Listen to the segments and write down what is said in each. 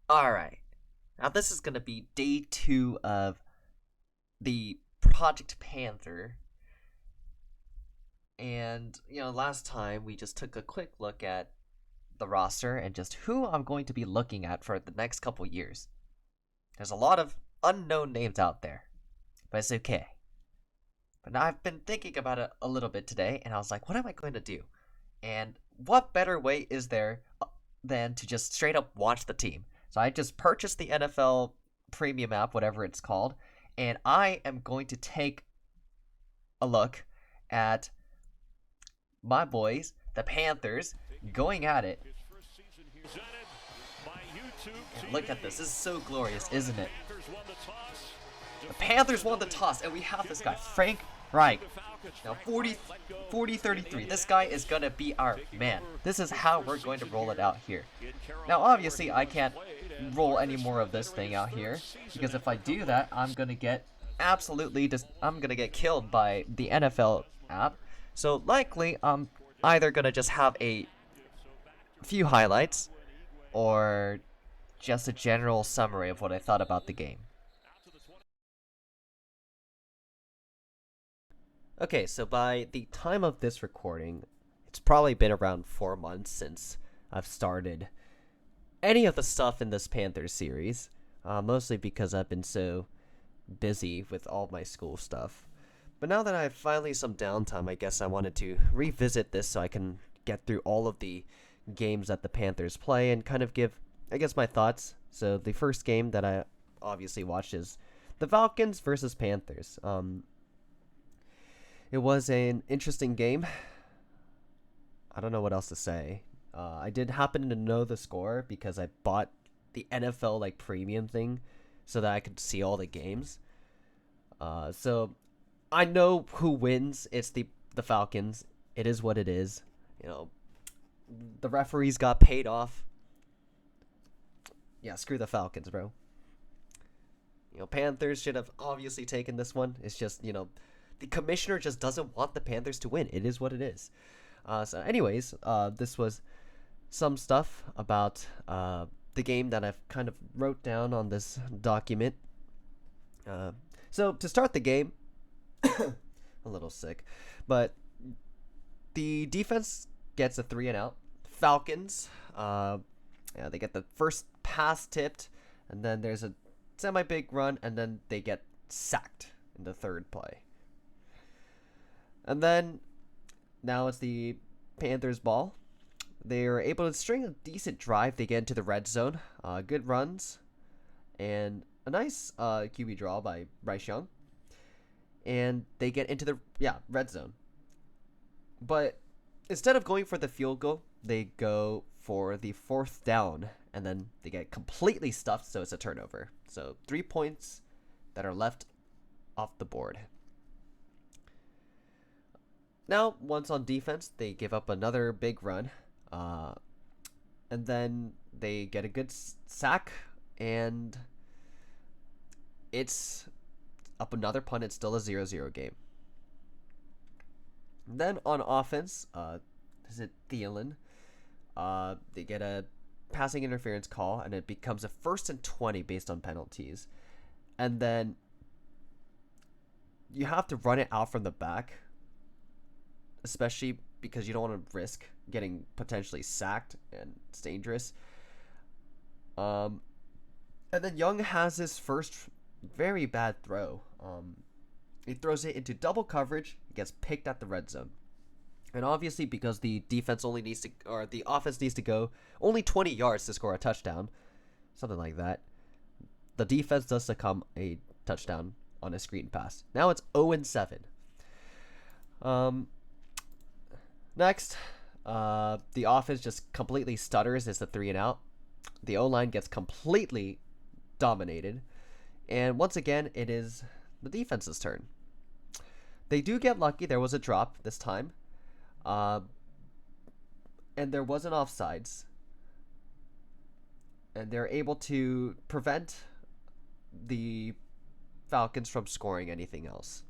Alright, now this is gonna be day 2 of the Project Panther. And, last time we just took a quick look at the roster and just who I'm going to be looking at for the next couple years. There's a lot of unknown names out there, but it's okay. But now I've been thinking about it a little bit today, and I was like, what am I going to do? And what better way is there than to just straight up watch the team? So I just purchased the NFL Premium app, whatever it's called, and I am going to take a look at my boys, the Panthers, going at it. And look at this. This is so glorious, isn't it? The Panthers won the toss, and we have this guy, Frank Reich. Now, 33. This guy is going to be our man. This is how we're going to roll it out here. Now, obviously, I can't roll any more of this thing out here, because if I do that, I'm going to get I'm going to get killed by the NFL app. So, likely, I'm either going to just have a few highlights, or just a general summary of what I thought about the game. Okay, so by the time of this recording, it's probably been around 4 months since I've started any of the stuff in this Panthers series, mostly because I've been so busy with all my school stuff. But now that I have finally some downtime, I guess I wanted to revisit this so I can get through all of the games that the Panthers play and kind of give, I guess, my thoughts. So the first game that I obviously watched is the Falcons versus Panthers. It was an interesting game. I don't know what else to say. I did happen to know the score because I bought the NFL premium thing so that I could see all the games. So I know who wins. It's the Falcons. It is what it is. The referees got paid off. Yeah, screw the Falcons, bro. Panthers should have obviously taken this one. It's just, the commissioner just doesn't want the Panthers to win. It is what it is. So anyways, this was some stuff about the game that I've kind of wrote down on this document. So to start the game, a little sick, but the defense gets a 3-and-out. Falcons, they get the first pass tipped, and then there's a semi-big run, and then they get sacked in the third play. And then, now it's the Panthers' ball. They are able to string a decent drive. They get into the red zone. Good runs. And a nice QB draw by Bryce Young. And they get into the red zone. But instead of going for the field goal, they go for the 4th down. And then they get completely stuffed, so it's a turnover. So 3 points that are left off the board. Now, once on defense, they give up another big run. And then they get a good sack. And it's up another punt. It's still a 0-0 game. Then on offense, is it Thielen? They get a passing interference call, and it becomes a 1st and 20 based on penalties. And then you have to run it out from the back, especially because you don't want to risk getting potentially sacked, and it's dangerous. And then Young has his first very bad throw. He throws it into double coverage, gets picked at the red zone. And obviously, because the defense the offense needs to go only 20 yards to score a touchdown, something like that, the defense does succumb a touchdown on a screen pass. Now it's 0-7. Next, the offense just completely stutters. It's the 3-and-out. The O-line gets completely dominated. And once again, it is the defense's turn. They do get lucky. There was a drop this time. And there wasn't offsides. And they're able to prevent the Falcons from scoring anything else.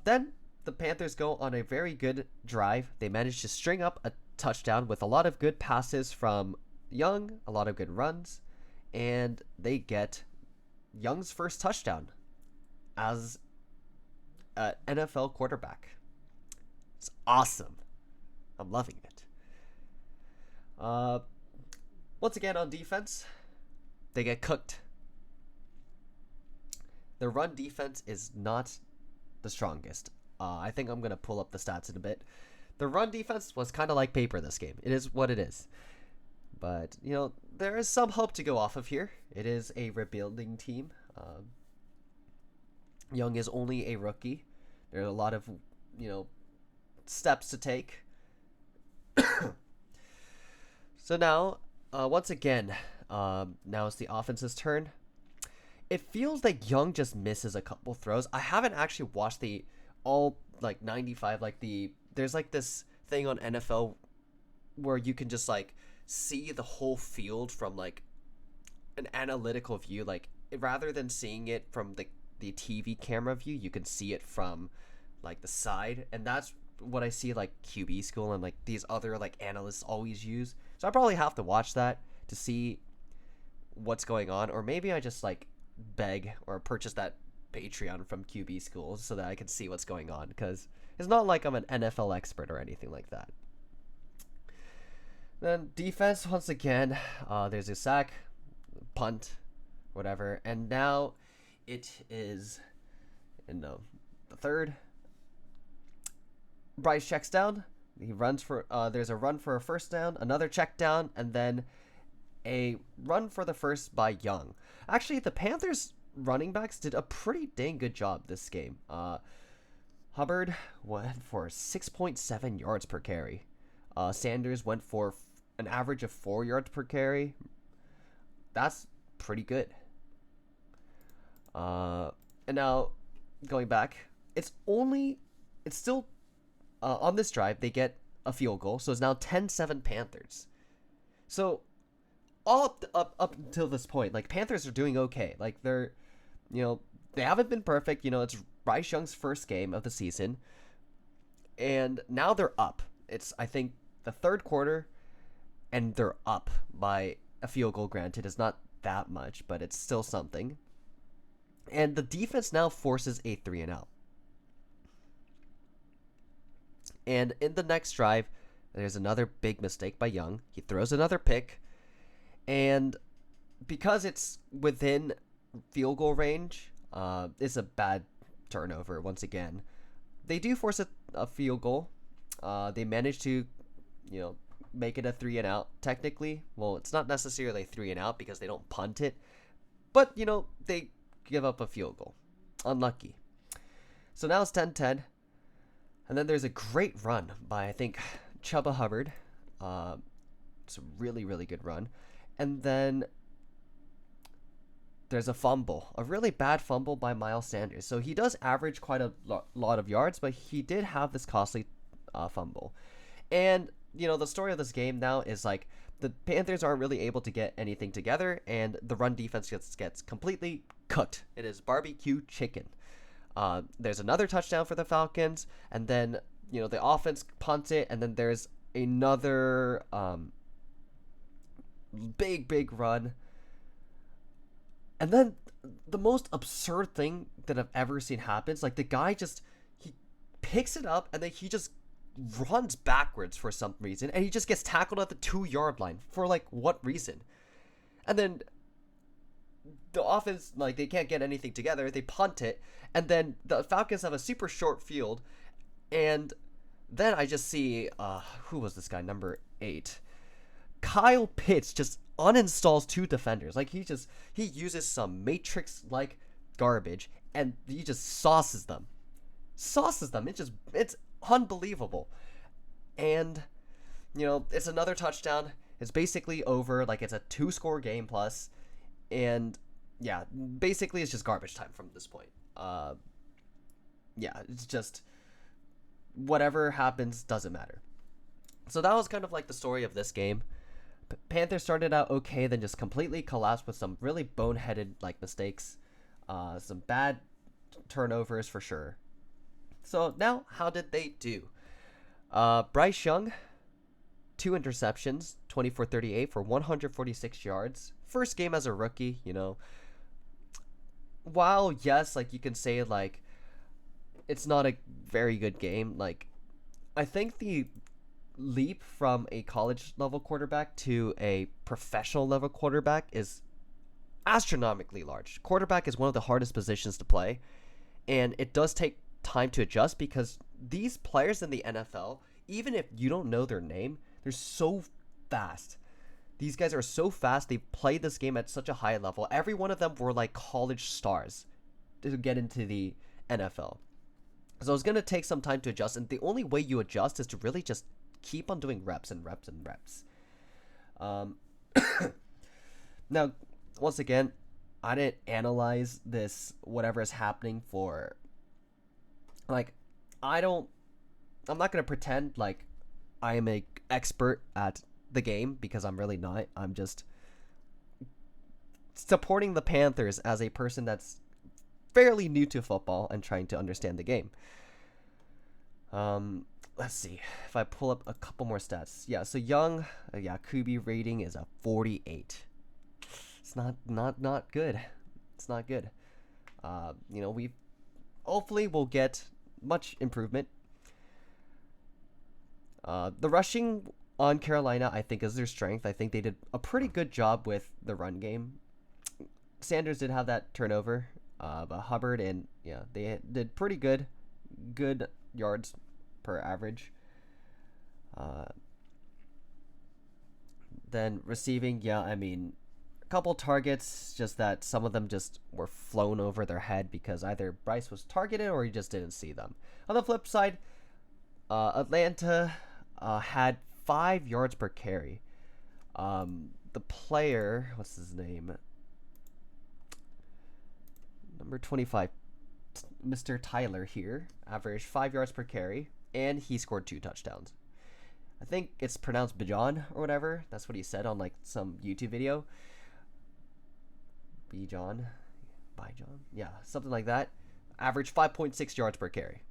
Then the Panthers go on a very good drive. They manage to string up a touchdown with a lot of good passes from Young, a lot of good runs, and they get Young's first touchdown as an NFL quarterback. It's awesome. I'm loving it. Uh, Once again on defense, they get cooked. The run defense is not the strongest. I think I'm gonna pull up the stats in a bit. The run defense was kind of like paper this game. It is what it is. But there is some hope to go off of here. It is a rebuilding team. Young is only a rookie. There are a lot of steps to take. So now, once again, now it's the offense's turn. It feels like Young just misses a couple throws. I haven't actually watched the all 95. There's this thing on NFL where you can just see the whole field from an analytical view. Rather than seeing it from the TV camera view, you can see it from the side, and that's what I see QB school and these other analysts always use. So I probably have to watch that to see what's going on, or maybe I just beg or purchase that Patreon from QB school so that I can see what's going on, because it's not like I'm an NFL expert or anything like that. Then defense, once again, there's a sack, punt, whatever, and now it is in the third. Bryce checks down. He runs for there's a run for a first down, another check down, and then a run for the first by Young. Actually, the Panthers running backs did a pretty dang good job this game. Hubbard went for 6.7 yards per carry. Sanders went for an average of 4 yards per carry. That's pretty good. And now, going back, it's still on this drive, they get a field goal, so it's now 10-7 Panthers. So all up until this point, Panthers are doing okay. They're, they haven't been perfect. It's Bryce Young's first game of the season, and now they're up. It's, I think, the third quarter, and they're up by a field goal. Granted, it's not that much, but it's still something. And the defense now forces a 3-and-out. And in the next drive, there's another big mistake by Young. He throws another pick. And because it's within field goal range, it's a bad turnover once again. They do force a field goal. They manage to, make it a 3-and-out. Technically, well, it's not necessarily a 3-and-out because they don't punt it. But, they give up a field goal. Unlucky. So now it's 10-10. And then there's a great run by, I think, Chuba Hubbard. It's a really, really good run. And then there's a fumble. A really bad fumble by Miles Sanders. So he does average quite a lot of yards, but he did have this costly fumble. And, the story of this game now is, the Panthers aren't really able to get anything together, and the run defense gets completely cooked. It is barbecue chicken. There's another touchdown for the Falcons, and then the offense punts it, and then there's another big run, and then the most absurd thing that I've ever seen happens. The guy he picks it up, and then he just runs backwards for some reason, and he just gets tackled at the 2-yard line for what reason? And then the offense, they can't get anything together. They punt it, and then the Falcons have a super short field, and then I just see, who was this guy, number 8? Kyle Pitts just uninstalls 2 defenders. He uses some Matrix-like garbage, and he just sauces them. It's unbelievable. And, it's another touchdown. It's basically over. It's a 2-score game plus, and yeah, basically it's just garbage time from this point. Yeah, it's just whatever happens doesn't matter. So that was kind of the story of this game. Panthers started out okay, then just completely collapsed with some really boneheaded mistakes, some bad turnovers for sure. So now, how did they do? Bryce Young, two interceptions, 24-38 for 146 yards. First game as a rookie, while yes, like you can say like it's not a very good game, like I think the leap from a college level quarterback to a professional level quarterback is astronomically large. Quarterback is one of the hardest positions to play, and it does take time to adjust because these players in the NFL, even if you don't know their name, they're so fast. These guys are so fast. They play this game at such a high level. Every one of them were like college stars to get into the NFL. So it's going to take some time to adjust, and the only way you adjust is to really just keep on doing reps and reps and reps. Um, Now, once again, I didn't analyze this, whatever is happening for, like, I'm not going to pretend like I am a expert at the game because I'm really not. I'm just supporting the Panthers as a person that's fairly new to football and trying to understand the game. Let's see if I pull up a couple more stats. Yeah, so Young, QB rating is a 48. It's not good. It's not good. We hopefully will get much improvement. The rushing on Carolina, I think, is their strength. I think they did a pretty good job with the run game. Sanders did have that turnover, but Hubbard and they did pretty good yards per average. Then receiving, a couple targets, just that some of them just were flown over their head because either Bryce was targeted or he just didn't see them. On the flip side, Atlanta had 5 yards per carry. The player, what's his name? Number 25, Mr. Tyler here, averaged 5 yards per carry, and he scored 2 touchdowns. I think it's pronounced Bijan or whatever. That's what he said on like some YouTube video. Bijan, yeah, something like that. Averaged 5.6 yards per carry.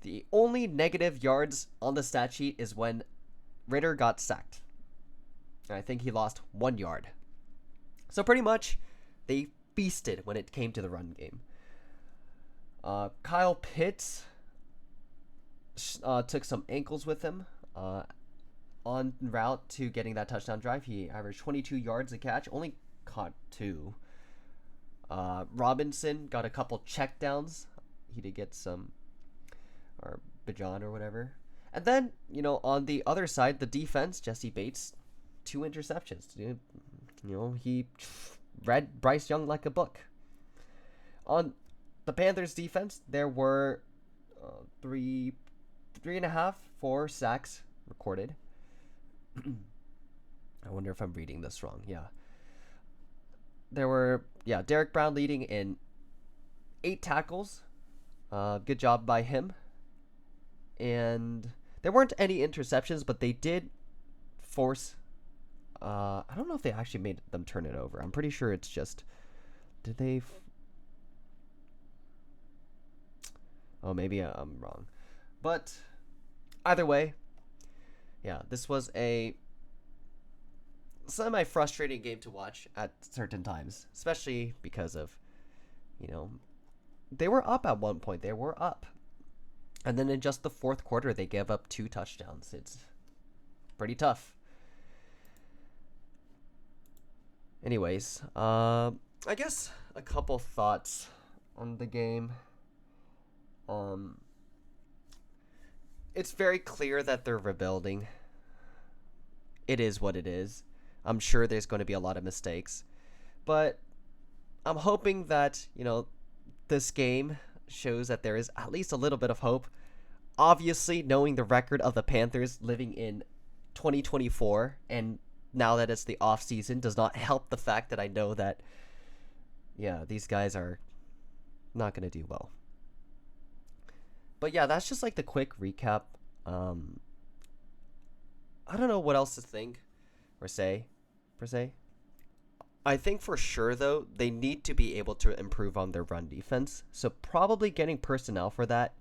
The only negative yards on the stat sheet is when Ritter got sacked. I think he lost 1 yard. So pretty much, they feasted when it came to the run game. Kyle Pitts took some ankles with him on route to getting that touchdown drive. He averaged 22 yards a catch, only caught 2. Robinson got a couple checkdowns. He did get some, or Bijan or whatever. And then, on the other side, the defense, Jesse Bates, 2 interceptions. He read Bryce Young like a book. On the Panthers defense, there were 4 sacks recorded. I wonder if I'm reading this wrong. Yeah. There were, Derek Brown leading in 8 tackles. Good job by him. And there weren't any interceptions, but they did force. I don't know if they actually made them turn it over. I'm pretty sure it's just. Did they? Oh, maybe I'm wrong. But either way, this was a semi-frustrating game to watch at certain times, especially because of, they were up at one point. They were up. And then in just the fourth quarter, they gave up 2 touchdowns. It's pretty tough. Anyways, I guess a couple thoughts on the game. It's very clear that they're rebuilding. It is what it is. I'm sure there's going to be a lot of mistakes. But I'm hoping that, this game shows that there is at least a little bit of hope. Obviously, knowing the record of the Panthers living in 2024 and now that it's the off season does not help the fact that I know that these guys are not going to do well. But that's just like the quick recap. I don't know what else to think or say per se. I think for sure, though, they need to be able to improve on their run defense. So probably getting personnel for that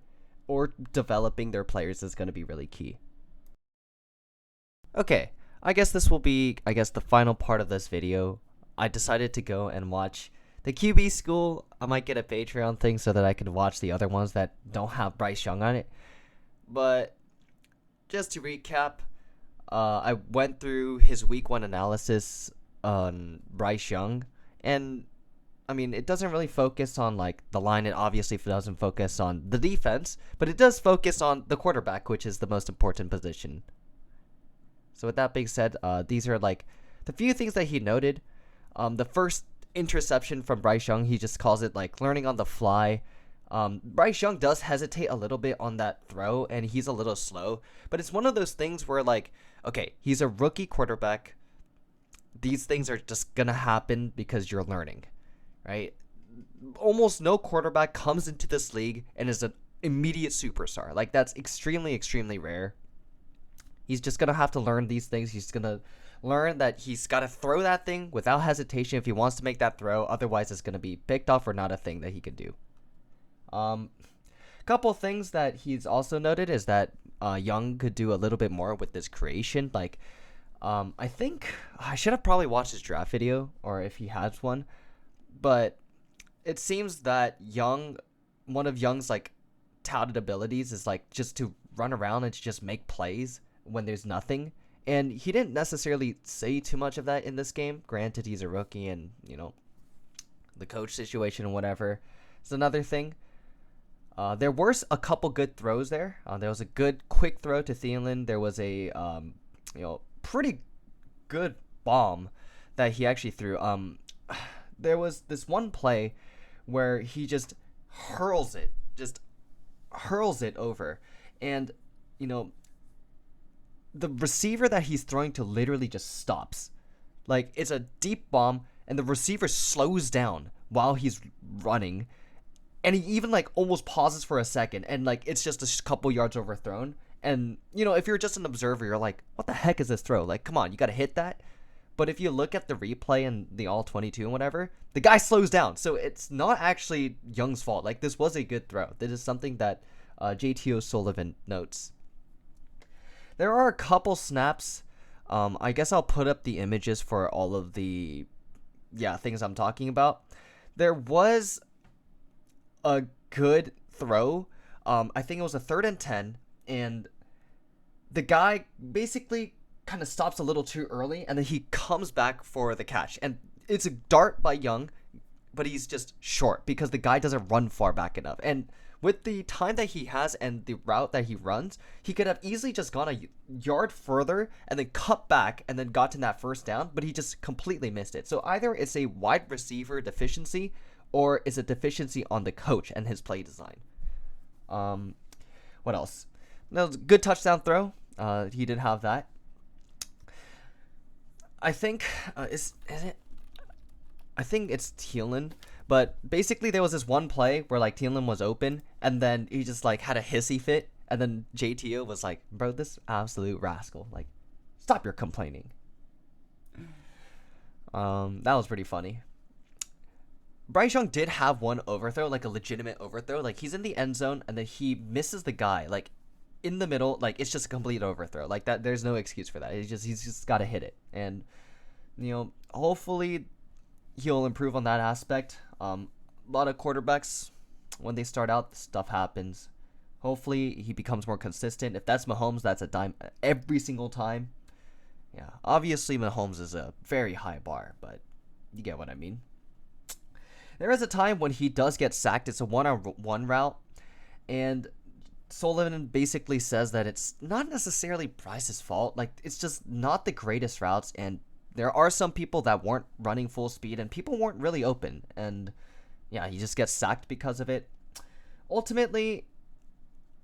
or developing their players is going to be really key. Okay, I guess this will be, the final part of this video. I decided to go and watch the QB school. I might get a Patreon thing so that I can watch the other ones that don't have Bryce Young on it. But just to recap, I went through his week 1 analysis on Bryce Young, and I mean, it doesn't really focus on like the line. It obviously doesn't focus on the defense, but it does focus on the quarterback, which is the most important position. So with that being said, these are like the few things that he noted. The first interception from Bryce Young, he just calls it like learning on the fly. Bryce Young does hesitate a little bit on that throw, and he's a little slow. But it's one of those things where like, okay, he's a rookie quarterback. These things are just gonna happen because you're learning, right? Almost no quarterback comes into this league and is an immediate superstar. Like, that's extremely, extremely rare. He's just going to have to learn these things. He's going to learn that he's got to throw that thing without hesitation if he wants to make that throw. Otherwise, it's going to be picked off or not a thing that he can do. Couple things that he's also noted is that Young could do a little bit more with this creation. Like, I think I should have probably watched his draft video, or if he has one. But it seems that one of Young's like touted abilities is like just to run around and to just make plays when there's nothing. And he didn't necessarily say too much of that in this game. Granted, he's a rookie and, the coach situation and whatever. It's another thing. There were a couple good throws there. There was a good quick throw to Thielen. There was a, pretty good bomb that he actually threw. There was this one play where he just hurls it over. And, the receiver that he's throwing to literally just stops. Like, it's a deep bomb, and the receiver slows down while he's running. And he even, like, almost pauses for a second, and, like, it's just a couple yards overthrown. And, if you're just an observer, you're like, what the heck is this throw? Like, come on, you gotta hit that. But if you look at the replay and the all 22 and whatever, the guy slows down. So it's not actually Young's fault. Like, this was a good throw. This is something that JT O'Sullivan notes. There are a couple snaps. I guess I'll put up the images for all of the things I'm talking about. There was a good throw. I think it was a 3rd and 10, and the guy basically kind of stops a little too early, and then he comes back for the catch. And it's a dart by Young, but he's just short because the guy doesn't run far back enough. And with the time that he has and the route that he runs, he could have easily just gone a yard further and then cut back and then gotten that first down, but he just completely missed it. So either it's a wide receiver deficiency or it's a deficiency on the coach and his play design. What else? No, good touchdown throw. He did have that. I think is it? I think it's Thielen. But basically, there was this one play where like Thielen was open, and then he just like had a hissy fit, and then JTO was like, "Bro, this absolute rascal! Like, stop your complaining." That was pretty funny. Bryce Young did have one overthrow, like a legitimate overthrow. Like, he's in the end zone, and then he misses the guy like in the middle. Like, it's just a complete overthrow. Like that, there's no excuse for that. He's just got to hit it, and hopefully he'll improve on that aspect. A lot of quarterbacks, when they start out, stuff happens. Hopefully he becomes more consistent. If that's Mahomes, that's a dime every single time. Yeah, obviously Mahomes is a very high bar, but you get what I mean. There is a time when he does get sacked. It's a one-on-one route, and Sullivan basically says that it's not necessarily Bryce's fault. Like, it's just not the greatest routes, and there are some people that weren't running full speed, and people weren't really open. And yeah, he just gets sacked because of it. Ultimately,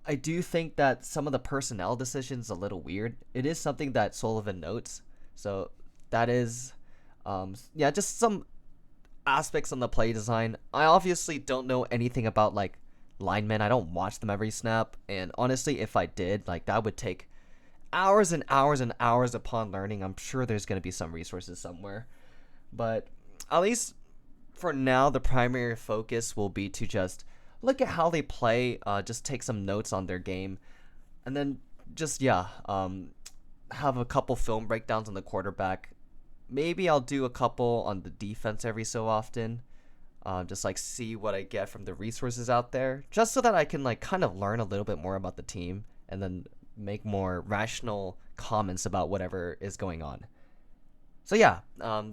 I do think that some of the personnel decisions a little weird. It is something that Sullivan notes. So that is, just some aspects on the play design. I obviously don't know anything about like linemen. I don't watch them every snap. And honestly, if I did, like, that would take hours and hours and hours upon learning. I'm sure there's going to be some resources somewhere, but at least for now, the primary focus will be to just look at how they play, just take some notes on their game, and then just have a couple film breakdowns on the quarterback. Maybe I'll do a couple on the defense every so often. Just like see what I get from the resources out there, just so that I can like kind of learn a little bit more about the team and then make more rational comments about whatever is going on. So yeah,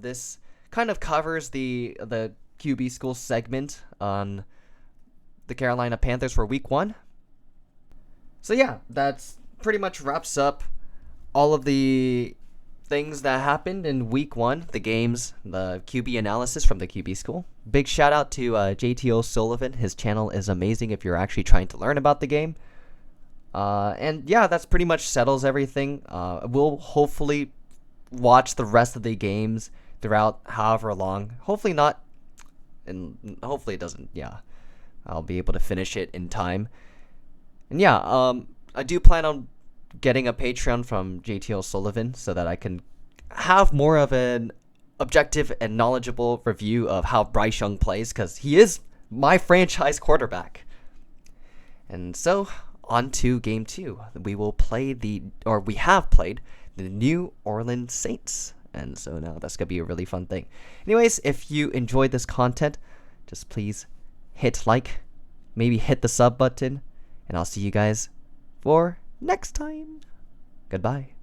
this kind of covers the QB school segment on the Carolina Panthers for Week 1. So yeah, that's pretty much wraps up all of the things that happened in Week 1, the games, the QB analysis from the QB school. Big shout out to JT O'Sullivan. His channel is amazing if you're actually trying to learn about the game. And yeah, that's pretty much settles everything. We'll hopefully watch the rest of the games throughout however long. Hopefully not, and hopefully it doesn't. Yeah, I'll be able to finish it in time. And yeah, I do plan on getting a Patreon from JT O'Sullivan so that I can have more of an objective and knowledgeable review of how Bryce Young plays, because he is my franchise quarterback. And so, on to Game 2. We have played the New Orleans Saints. And so now that's going to be a really fun thing. Anyways, if you enjoyed this content, just please hit like, maybe hit the sub button, and I'll see you guys for next time. Goodbye.